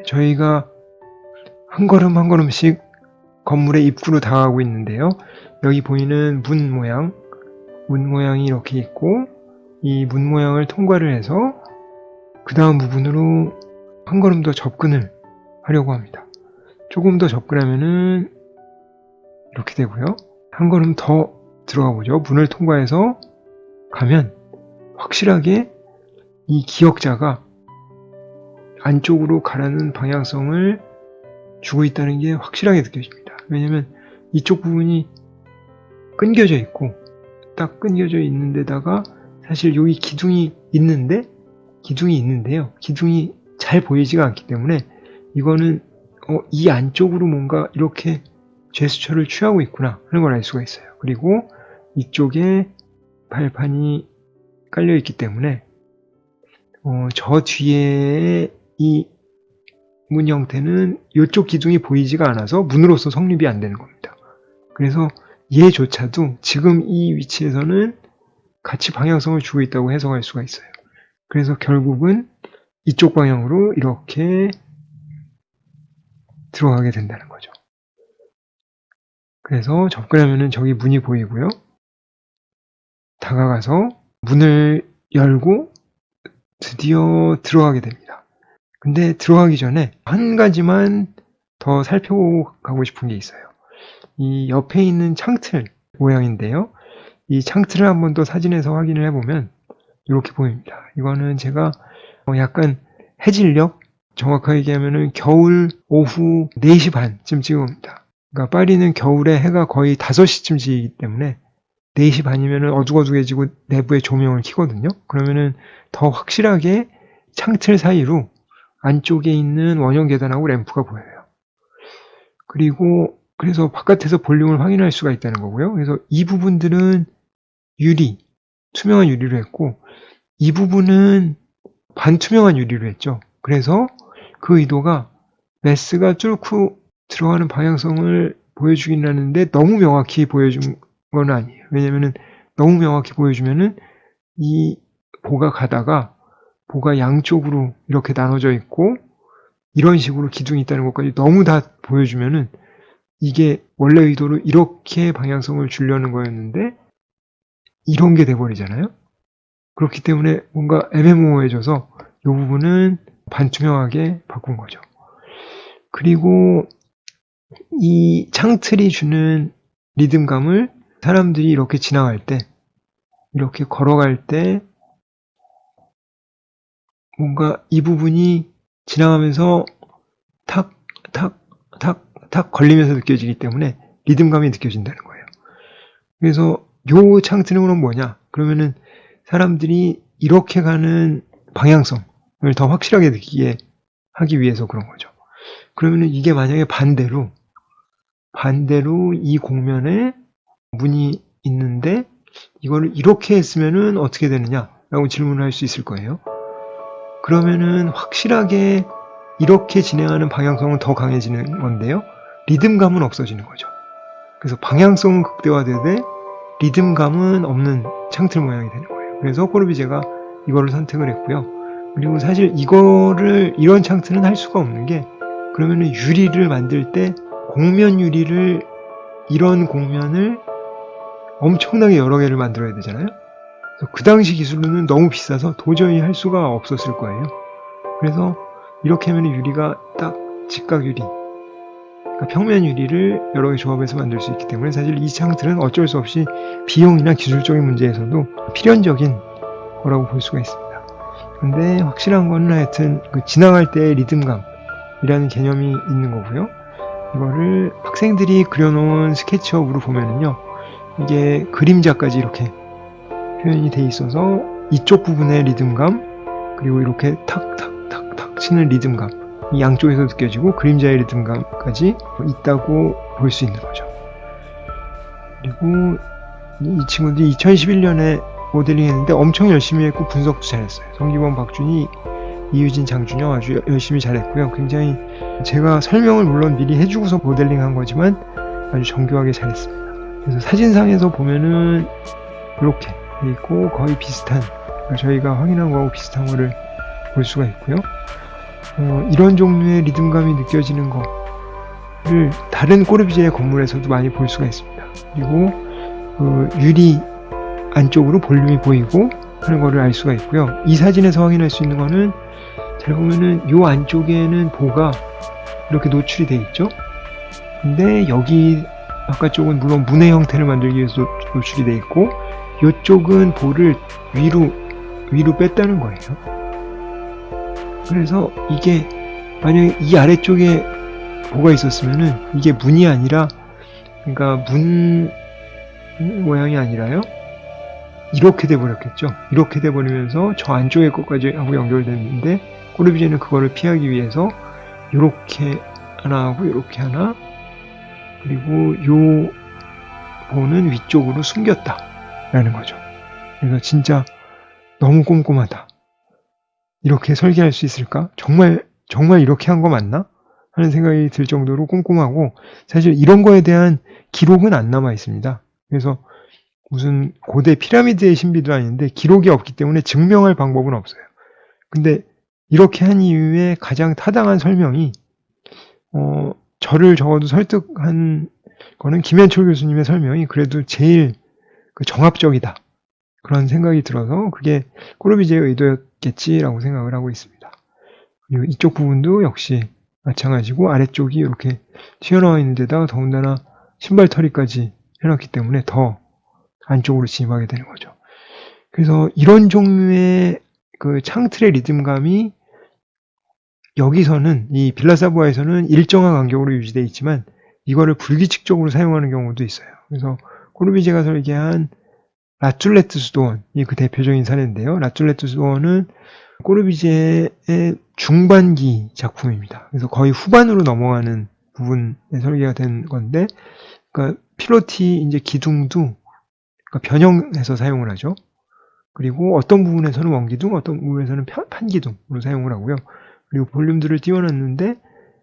저희가 한 걸음 한 걸음씩 건물의 입구로 다가가고 있는데요. 여기 보이는 문 모양이 이렇게 있고, 이 문 모양을 통과를 해서 그 다음 부분으로 한 걸음 더 접근을 하려고 합니다. 조금 더 접근하면은 이렇게 되고요. 한 걸음 더 들어가 보죠. 문을 통과해서 가면 확실하게 이 기역자가 안쪽으로 가라는 방향성을 주고 있다는 게 확실하게 느껴집니다. 왜냐면 이쪽 부분이 끊겨져 있고, 딱 끊겨져 있는 데다가 사실 여기 기둥이 있는데요. 기둥이 잘 보이지가 않기 때문에 이거는 이 안쪽으로 뭔가 이렇게 제스처를 취하고 있구나 하는 걸 알 수가 있어요. 그리고 이쪽에 발판이 깔려 있기 때문에 저 뒤에 이 문 형태는 이쪽 기둥이 보이지가 않아서 문으로서 성립이 안 되는 겁니다. 그래서 얘조차도 지금 이 위치에서는 같이 방향성을 주고 있다고 해석할 수가 있어요. 그래서 결국은 이쪽 방향으로 이렇게 들어가게 된다는 거죠. 그래서 접근하면은 저기 문이 보이고요. 다가가서 문을 열고 드디어 들어가게 됩니다. 근데 들어가기 전에 한 가지만 더 살펴보고 가고 싶은 게 있어요. 이 옆에 있는 창틀 모양인데요. 이 창틀을 한번 더 사진에서 확인을 해보면 이렇게 보입니다. 이거는 제가 약간 해질녘, 정확하게 얘기하면은 겨울 오후 4시 반쯤 찍어봅니다. 그러니까 파리는 겨울에 해가 거의 5시쯤 지기 때문에 4시 반이면은 어둑어둑해지고 내부에 조명을 켜거든요. 그러면은 더 확실하게 창틀 사이로 안쪽에 있는 원형 계단하고 램프가 보여요. 그리고 그래서 바깥에서 볼륨을 확인할 수가 있다는 거고요. 그래서 이 부분들은 투명한 유리로 했고, 이 부분은 반투명한 유리로 했죠. 그래서 그 의도가 메스가 뚫고 들어가는 방향성을 보여주긴 하는데 너무 명확히 보여준 건 아니에요. 왜냐면은 너무 명확히 보여주면은 이 보가 가다가 보가 양쪽으로 이렇게 나눠져 있고 이런 식으로 기둥이 있다는 것까지 너무 다 보여주면은 이게 원래 의도로 이렇게 방향성을 주려는 거였는데 이런 게 돼버리잖아요. 그렇기 때문에 뭔가 애매모호해져서 이 부분은 반투명하게 바꾼 거죠. 그리고 이 창틀이 주는 리듬감을 사람들이 이렇게 지나갈 때, 이렇게 걸어갈 때 뭔가 이 부분이 지나가면서 탁, 탁, 탁, 탁 걸리면서 느껴지기 때문에 리듬감이 느껴진다는 거예요. 그래서 요 창틀은 그럼 뭐냐? 그러면은 사람들이 이렇게 가는 방향성을 더 확실하게 느끼게 하기 위해서 그런 거죠. 그러면은 이게 만약에 반대로 이 공면에 문이 있는데 이거를 이렇게 했으면은 어떻게 되느냐라고 질문을 할 수 있을 거예요. 그러면은 확실하게 이렇게 진행하는 방향성은 더 강해지는 건데요. 리듬감은 없어지는 거죠. 그래서 방향성은 극대화되되 리듬감은 없는 창틀 모양이 되는 거예요. 그래서 코르비제가 이거를 선택을 했고요. 그리고 사실 이런 창틀은 할 수가 없는 게, 그러면은 유리를 만들 때 공면 유리를, 이런 공면을 엄청나게 여러 개를 만들어야 되잖아요. 그 당시 기술로는 너무 비싸서 도저히 할 수가 없었을 거예요. 그래서 이렇게 하면 유리가 딱 직각 유리, 그러니까 평면 유리를 여러 개 조합해서 만들 수 있기 때문에 사실 이 창틀은 어쩔 수 없이 비용이나 기술적인 문제에서도 필연적인 거라고 볼 수가 있습니다. 근데 확실한 건 하여튼 그 지나갈 때의 리듬감이라는 개념이 있는 거고요. 이거를 학생들이 그려놓은 스케치업으로 보면은요, 이게 그림자까지 이렇게 표현이 돼 있어서 이쪽 부분의 리듬감, 그리고 이렇게 탁탁탁탁 치는 리듬감, 이 양쪽에서 느껴지고 그림자의 리듬감까지 있다고 볼 수 있는 거죠. 그리고 이 친구들이 2011년에 모델링 했는데 엄청 열심히 했고 분석도 잘했어요. 성기범, 박준희, 이유진, 장준영 아주 열심히 잘했고요. 굉장히 제가 설명을 물론 미리 해주고서 모델링 한 거지만 아주 정교하게 잘했습니다. 그래서 사진상에서 보면은 이렇게 돼 있고 거의 비슷한, 그러니까 저희가 확인한 거하고 비슷한 거를 볼 수가 있고요. 이런 종류의 리듬감이 느껴지는 거를 다른 꼬르비제의 건물에서도 많이 볼 수가 있습니다. 그리고 유리 안쪽으로 볼륨이 보이고 하는 거를 알 수가 있고요. 이 사진에서 확인할 수 있는 거는 잘 보면은 요 안쪽에는 보가 이렇게 노출이 돼 있죠. 근데 여기 바깥쪽은 물론 문의 형태를 만들기 위해서 노출이 돼 있고, 이쪽은 보를 위로 뺐다는 거예요. 그래서 이게 만약에 이 아래쪽에 보가 있었으면은 이게 문이 아니라, 그러니까 문 모양이 아니라요, 이렇게 돼버렸겠죠. 이렇게 돼버리면서 저 안쪽에 것까지 하고 연결됐는데, 꼬르비제는 그거를 피하기 위해서 이렇게 하나 하고 이렇게 하나, 그리고 요 보는 위쪽으로 숨겼다 라는 거죠. 그래서 진짜 너무 꼼꼼하다. 이렇게 설계할 수 있을까? 정말 이렇게 한 거 맞나? 하는 생각이 들 정도로 꼼꼼하고, 사실 이런 거에 대한 기록은 안 남아 있습니다. 그래서 무슨 고대 피라미드의 신비도 아닌데 기록이 없기 때문에 증명할 방법은 없어요. 근데 이렇게 한 이유에 가장 타당한 설명이, 저를 적어도 설득한 거는 김현철 교수님의 설명이 그래도 제일 정합적이다. 그런 생각이 들어서 그게 꼬르비제의 의도였겠지라고 생각을 하고 있습니다. 그리고 이쪽 부분도 역시 마찬가지고, 아래쪽이 이렇게 튀어나와 있는 데다가 더군다나 신발털이까지 해놨기 때문에 더 안쪽으로 진입하게 되는 거죠. 그래서 이런 종류의 창틀의 리듬감이 여기서는, 이 빌라사부아에서는 일정한 간격으로 유지되어 있지만 이거를 불규칙적으로 사용하는 경우도 있어요. 그래서 꼬르비제가 설계한 라툴레트 수도원이 그 대표적인 사례인데요. 라툴레트 수도원은 꼬르비제의 중반기 작품입니다. 그래서 거의 후반으로 넘어가는 부분에 설계가 된 건데, 그러니까 필로티 이제 기둥도 변형해서 사용을 하죠. 그리고 어떤 부분에서는 원기둥, 어떤 부분에서는 판기둥으로 사용을 하고요. 그리고 볼륨들을 띄워놨는데,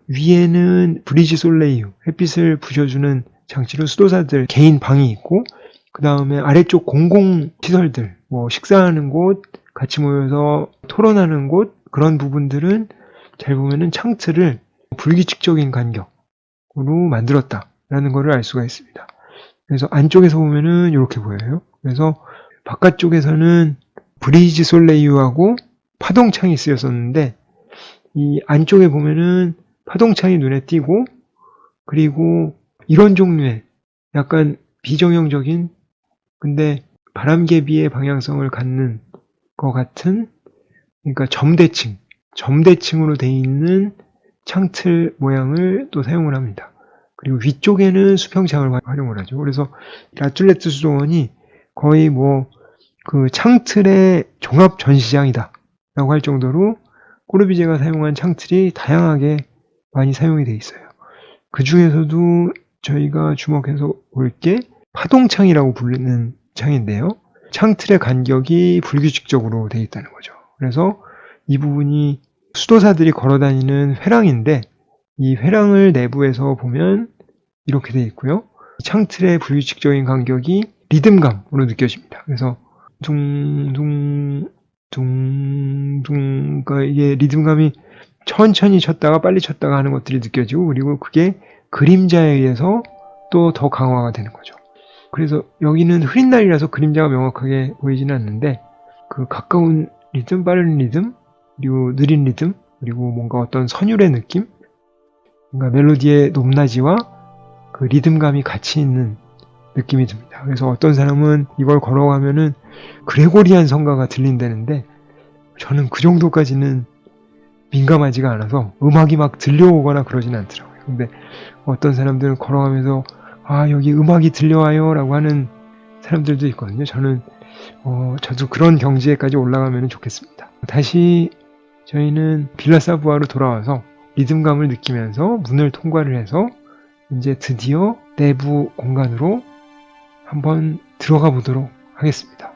위에는 브리지 솔레이유, 햇빛을 부셔주는 장치로 수도사들 개인 방이 있고, 그 다음에 아래쪽 공공시설들, 뭐 식사하는 곳, 같이 모여서 토론하는 곳, 그런 부분들은 잘 보면은 창틀을 불규칙적인 간격으로 만들었다라는 것을 알 수가 있습니다. 그래서 안쪽에서 보면은 이렇게 보여요. 그래서 바깥쪽에서는 브리지 솔레이유하고 파동창이 쓰였었는데, 이 안쪽에 보면은 파동창이 눈에 띄고, 그리고 이런 종류의 약간 비정형적인, 근데 바람개비의 방향성을 갖는 것 같은, 그러니까 점대층으로 되어 있는 창틀 모양을 또 사용을 합니다. 그리고 위쪽에는 수평창을 활용을 하죠. 그래서 라툴레트 수도원이 거의 창틀의 종합 전시장이다 라고 할 정도로 꼬르비제가 사용한 창틀이 다양하게 많이 사용이 되어 있어요. 그 중에서도 저희가 주목해서 볼 게 파동창이라고 부르는 창인데요. 창틀의 간격이 불규칙적으로 되어 있다는 거죠. 그래서 이 부분이 수도사들이 걸어다니는 회랑인데, 이 회랑을 내부에서 보면 이렇게 되어 있고요. 창틀의 불규칙적인 간격이 리듬감으로 느껴집니다. 그래서 둥둥 그러니까 이게 리듬감이 천천히 쳤다가 빨리 쳤다가 하는 것들이 느껴지고, 그리고 그게 그림자에 의해서 또 더 강화가 되는 거죠. 그래서 여기는 흐린 날이라서 그림자가 명확하게 보이지는 않는데, 그 가까운 리듬, 빠른 리듬, 그리고 느린 리듬, 그리고 뭔가 어떤 선율의 느낌, 그러니까 멜로디의 높낮이와 그 리듬감이 같이 있는 느낌이 듭니다. 그래서 어떤 사람은 이걸 걸어가면은 그레고리안 성가가 들린다는데, 저는 그 정도까지는 민감하지가 않아서 음악이 막 들려오거나 그러진 않더라고요. 근데 어떤 사람들은 걸어가면서 여기 음악이 들려와요 라고 하는 사람들도 있거든요. 저는 저도 그런 경지에까지 올라가면 좋겠습니다. 다시 저희는 빌라사부아로 돌아와서 리듬감을 느끼면서 문을 통과를 해서 이제 드디어 내부 공간으로 한번 들어가 보도록 하겠습니다.